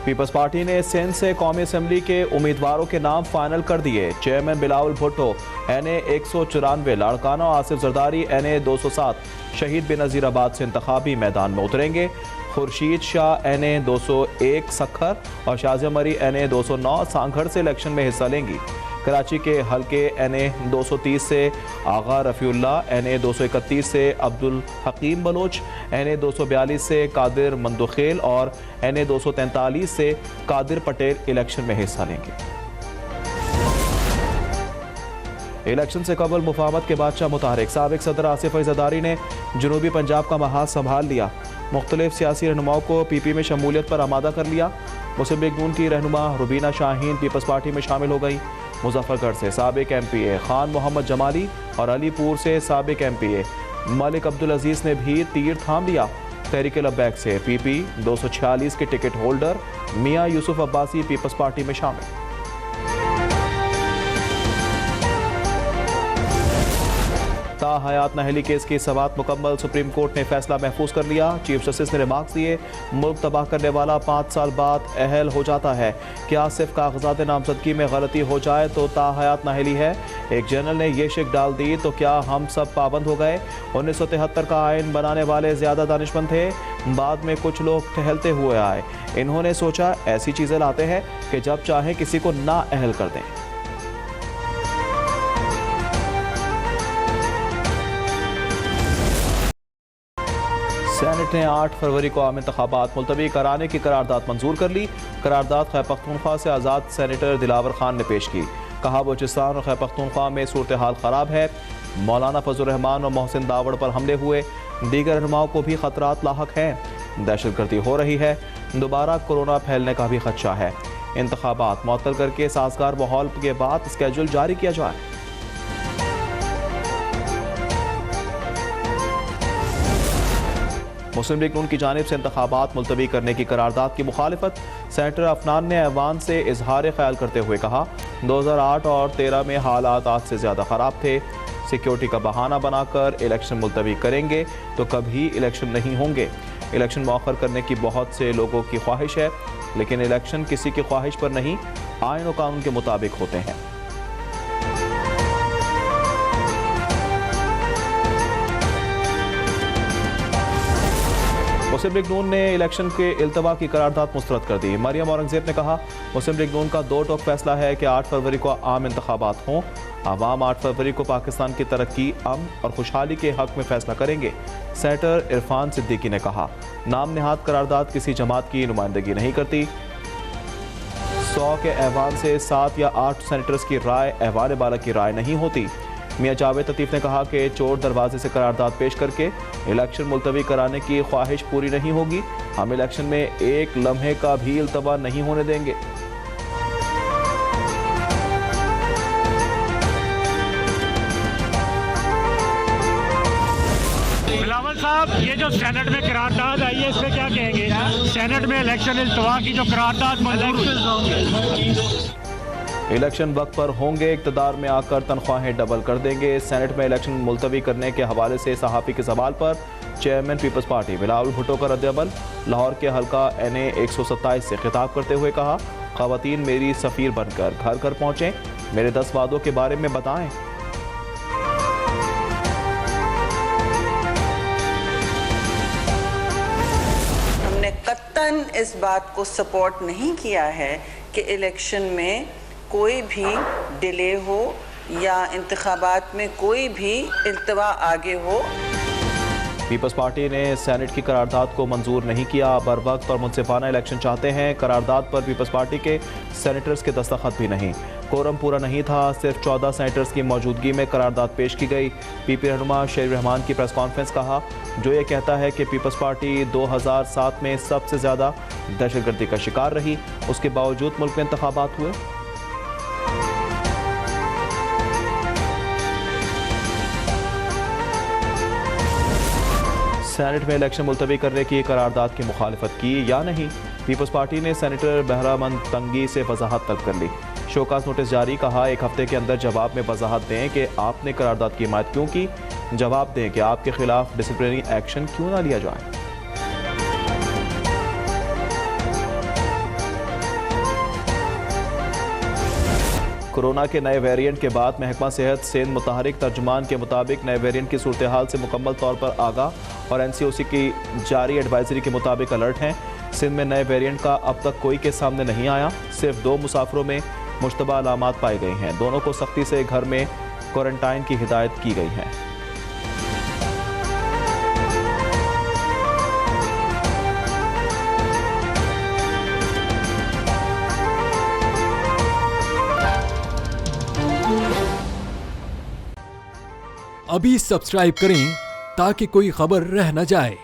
Peoples party ने सिंध से कौमी असम्बली के उम्मीदवारों के नाम फाइनल कर दिए। Chairman Bilawal Bhutto NA 194, Larkana Asif Zardari NA 207 शहीद बेनज़ीराबाद से इंतखाबी मैदान में उतरेंगे। खुर्शीद शाह NA 201 सखर और शाजिया मरी NA 209 सांगड़ से इलेक्शन में हिस्सा लेंगी। कराची के हल्के NA 230 से आगा रफ़ीउल्ला, NA 231 से अब्दुल हकीम बलोच, NA 242 से कादिर मंदुखेल और NA 243 से कादिर पटेल इलेक्शन में हिस्सा लेंगे। इलेक्शन से कबल मुफाहमत के बादशाह मुतारिक साबिक सदर आसिफ जरदारी ने जनूबी पंजाब का महाज संभाल लिया। मुख्तलिफ सियासी रहनुमाओं को PP में शमूलियत पर आमादा कर लिया। मुस्लिम लीग नून की रहनुमा रुबीना शाहीन पीपल्स पार्टी में शामिल हो गई। मुजफ्फरगढ़ से साबिक MPA खान मोहम्मद जमाली और अलीपुर से साबिक MPA मलिक अब्दुल अजीज ने भी तीर थाम लिया। तहरीक लब्बैक से PP 246 के टिकट होल्डर मियां यूसुफ अब्बासी पीपल्स पार्टी में शामिल। हयात नाहली केस की समाअत मुकम्मल, सुप्रीम कोर्ट ने फैसला महफूज कर लिया। चीफ जस्टिस ने रिमार्क्स दिए, मुल्क तबाह करने वाला 5 साल बाद अहल हो जाता है। क्या सिर्फ कागजात नामजदगी में गलती हो जाए तो हयात नाहली है? एक जनरल ने यह शिक डाल दी तो क्या हम सब पाबंद हो गए? 1973 का आइन बनाने वाले ज्यादा दानिशमंद थे, बाद में कुछ लोग टहलते हुए आए। इन्होंने सोचा ऐसी चीजें लाते हैं कि जब चाहे किसी को ना अहल कर दें। सेनेट ने 8 फरवरी को आम इंतखाबात मुलतवी कराने की करारदाद मंजूर कर ली। करारदाद खैबर पख्तूनख्वा से आज़ाद सेनेटर दिलावर खान ने पेश की। कहा बलूचिस्तान और खैबर पख्तूनख्वा में सूरत हाल ख़राब है। मौलाना फजल रहमान और मोहसिन दावड़ पर हमले हुए, दीगर रहनुमाओं को भी खतरात लाहक हैं। दहशतगर्दी हो रही है, दोबारा कोरोना फैलने का भी खदशा है। इंतखाबात मुअत्तल करके साजगार माहौल के बाद स्केड्यूल जारी किया जाए। मुस्लिम लीग नून की जानिब से इंतखाबात मुलतवी करने की करारदाद की मुखालिफत सेनेटर अफनान ने ऐवान से इजहार ख्याल करते हुए कहा, 2008 और 13 में हालात आज से ज़्यादा ख़राब थे। सिक्योरिटी का बहाना बनाकर इलेक्शन मुलतवी करेंगे तो कभी इलेक्शन नहीं होंगे। इलेक्शन मौखर करने की बहुत से लोगों की ख्वाहिश है, लेकिन इलेक्शन किसी की ख्वाहिश पर नहीं, आइन और कानून के मुताबिक होते हैं। मुस्लिम लीग नून ने इलेक्शन के इल्तवा की करारदाद मुस्तरद कर दी। मरियम औरंगजेब ने कहा, मुस्लिम लीग नून का 2 टोक फैसला है कि 8 फरवरी को आम इंतखाबात हों। आवाम 8 फरवरी को पाकिस्तान की तरक्की, अमन और खुशहाली के हक में फैसला करेंगे। सेनेटर इरफान सिद्दीकी ने कहा, नाम निहाद करारदाद किसी जमात की नुमाइंदगी नहीं करती। 100 के ऐवान से 7 या 8 सेनेटर्स की राय ऐवान बाला की राय नहीं होती। मियां जावेद लतीफ़ ने कहा कि चोर दरवाजे से करारदाद पेश करके इलेक्शन मुलतवी कराने की ख्वाहिश पूरी नहीं होगी। हम इलेक्शन में एक लम्हे का भी इल्तवा नहीं होने देंगे। बिलावल साहब, ये जो सेनेट में करारदाद आई है, इस पर क्या कहेंगे? सेनेट में इलेक्शन इल्तवा की जो करारदाद मंजूर, इलेक्शन वक्त पर होंगे, इक़्तिदार में आकर तनख्वाहें डबल कर देंगे। सेनेट में इलेक्शन मुलतवी करने के हवाले से सहाफ़ी के सवाल पर चेयरमैन पीपल्स पार्टी बिलावल भुट्टो का रद्द-ए-अमल। लाहौर के हल्का NA 127 से खिताब करते हुए कहा, ख़वातीन मेरी सफ़ीर बनकर घर घर पहुँचें, मेरे 10 वादों के बारे में बताएं। हमने कत्तन इस बात को सपोर्ट नहीं किया है कि इलेक्शन में कोई भी डिले हो या इंतखाबात में कोई भी इल्तवा आगे हो। पीपल्स पार्टी ने सेनेट की करारदाद को मंजूर नहीं किया। बर वक्त और मुनसिफाना इलेक्शन चाहते हैं। करारदाद पर पीपल्स पार्टी के सेनेटर्स के दस्तखत भी नहीं। कोरम पूरा नहीं था, सिर्फ 14 सेनेटर्स की मौजूदगी में करारदाद पेश की गई। PP रहनुमा शेर रहमान की प्रेस कॉन्फ्रेंस कहा, जो ये कहता है कि पीपल्स पार्टी 2007 में सबसे ज़्यादा दहशतगर्दी का शिकार रही, उसके बावजूद मुल्क में इंतखाबात हुए। सेनेट में इलेक्शन मुलतवी करने की करारदाद की मुखालिफत की या नहीं? पीपल्स पार्टी ने सेनेटर बहरामंद तंगी से वजाहत तलब कर ली। शोकास नोटिस जारी, कहा 1 हफ्ते के अंदर जवाब में वजाहत दें कि आपने करारदाद की हिमायत क्यों की। जवाब दें कि आपके खिलाफ डिसिप्लिनरी एक्शन क्यों ना लिया जाए। कोरोना के नए वेरिएंट के बाद महकमा सेहत सिंध मुतहरिक तर्जुमान के मुताबिक नए वेरिएंट की सूरत हाल से मुकम्मल तौर पर आगाह और NCOC की जारी एडवाइजरी के मुताबिक अलर्ट हैं। सिंध में नए वेरिएंट का अब तक कोई केस सामने नहीं आया। सिर्फ 2 मुसाफिरों में मुश्तबा अलामात पाई गई हैं। दोनों को सख्ती से घर में क्वारंटाइन की हिदायत की गई है। अभी सब्सक्राइब करें ताकि कोई खबर रह न जाए।